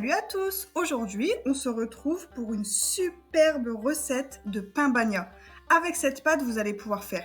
Salut à tous! Aujourd'hui, on se retrouve pour une superbe recette de pain bagna. Avec cette pâte, vous allez pouvoir faire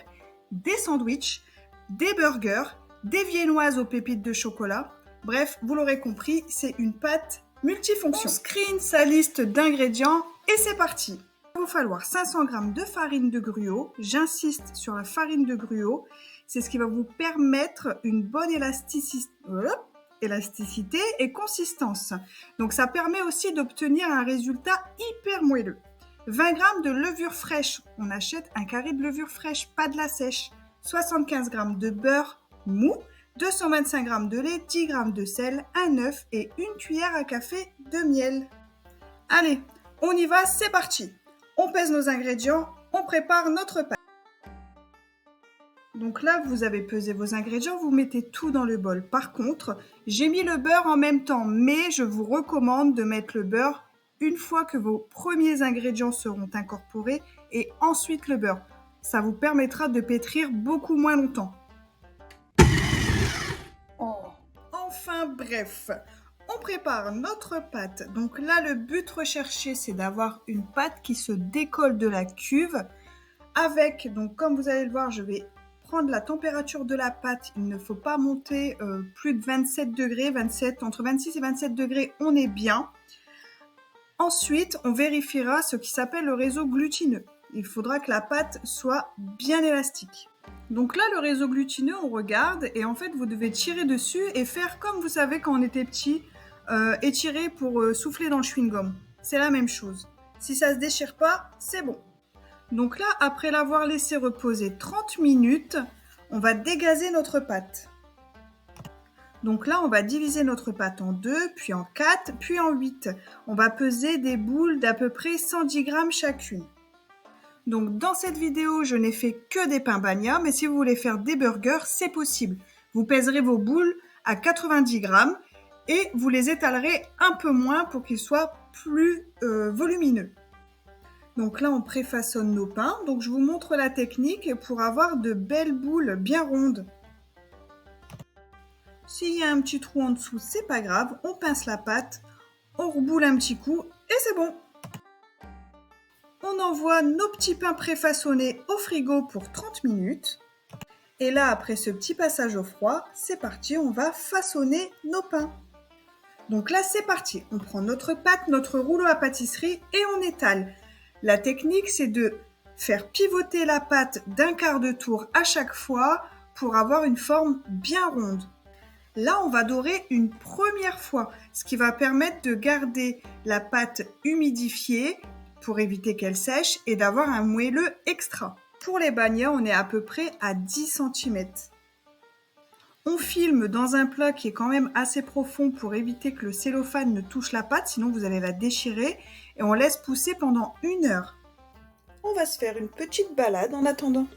des sandwichs, des burgers, des viennoises aux pépites de chocolat. Bref, vous l'aurez compris, c'est une pâte multifonction. On screen sa liste d'ingrédients et c'est parti! Il va vous falloir 500 g de farine de gruau. J'insiste sur la farine de gruau. C'est ce qui va vous permettre une bonne élasticité et consistance. Donc ça permet aussi d'obtenir un résultat hyper moelleux. 20 g de levure fraîche. On achète un carré de levure fraîche, pas de la sèche. 75 g de beurre mou. 225 g de lait, 10 g de sel, un œuf et une cuillère à café de miel. Allez, on y va, c'est parti! On pèse nos ingrédients, on prépare notre pâte. Donc là, vous avez pesé vos ingrédients, vous mettez tout dans le bol. Par contre, j'ai mis le beurre en même temps, mais je vous recommande de mettre le beurre une fois que vos premiers ingrédients seront incorporés et ensuite le beurre. Ça vous permettra de pétrir beaucoup moins longtemps. Enfin bref, on prépare notre pâte. Donc là, le but recherché, c'est d'avoir une pâte qui se décolle de la cuve. Avec, donc comme vous allez le voir, je vais prendre la température de la pâte. Il ne faut pas monter plus de 27 degrés, entre 26 et 27 degrés, on est bien. Ensuite, on vérifiera ce qui s'appelle le réseau glutineux. Il faudra que la pâte soit bien élastique. Donc là, le réseau glutineux, on regarde et en fait, vous devez tirer dessus et faire comme vous savez quand on était petit, étirer pour souffler dans le chewing-gum. C'est la même chose. Si ça ne se déchire pas, c'est bon. Donc là, après l'avoir laissé reposer 30 minutes, on va dégazer notre pâte. Donc là, on va diviser notre pâte en 2, puis en 4, puis en 8. On va peser des boules d'à peu près 110 g chacune. Donc dans cette vidéo, je n'ai fait que des pains bagna, mais si vous voulez faire des burgers, c'est possible. Vous pèserez vos boules à 90 g et vous les étalerez un peu moins pour qu'ils soient plus volumineux. Donc là, on préfaçonne nos pains. Donc je vous montre la technique pour avoir de belles boules bien rondes. S'il y a un petit trou en dessous, c'est pas grave. On pince la pâte, on reboule un petit coup et c'est bon. On envoie nos petits pains préfaçonnés au frigo pour 30 minutes. Et là, après ce petit passage au froid, c'est parti, on va façonner nos pains. Donc là, c'est parti. On prend notre pâte, notre rouleau à pâtisserie et on étale. La technique, c'est de faire pivoter la pâte d'un quart de tour à chaque fois pour avoir une forme bien ronde. Là, on va dorer une première fois, ce qui va permettre de garder la pâte humidifiée pour éviter qu'elle sèche et d'avoir un moelleux extra. Pour les bagnas, on est à peu près à 10 cm. On filme dans un plat qui est quand même assez profond pour éviter que le cellophane ne touche la pâte, sinon vous allez la déchirer. Et on laisse pousser pendant 1 heure. On va se faire une petite balade en attendant.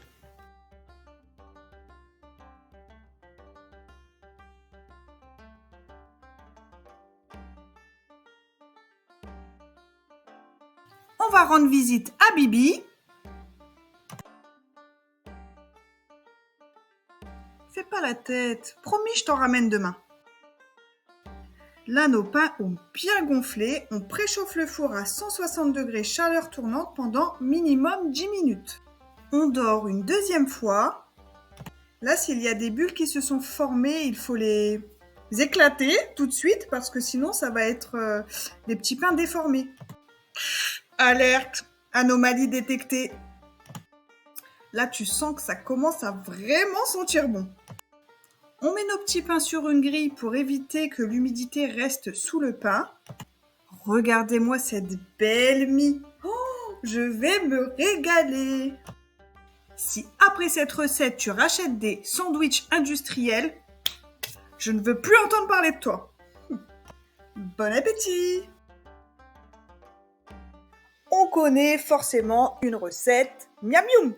On va rendre visite à Bibi. Fais pas la tête, promis, je t'en ramène demain. Là, nos pains ont bien gonflé. On préchauffe le four à 160 degrés chaleur tournante pendant minimum 10 minutes. On dore une deuxième fois. Là, s'il y a des bulles qui se sont formées, il faut les éclater tout de suite parce que sinon, ça va être des petits pains déformés. Alerte, anomalie détectée. Là, tu sens que ça commence à vraiment sentir bon. On met nos petits pains sur une grille pour éviter que l'humidité reste sous le pain. Regardez-moi cette belle mie. Oh, je vais me régaler. Si après cette recette, tu rachètes des sandwichs industriels, je ne veux plus entendre parler de toi. Bon appétit! On connaît forcément une recette miam miam.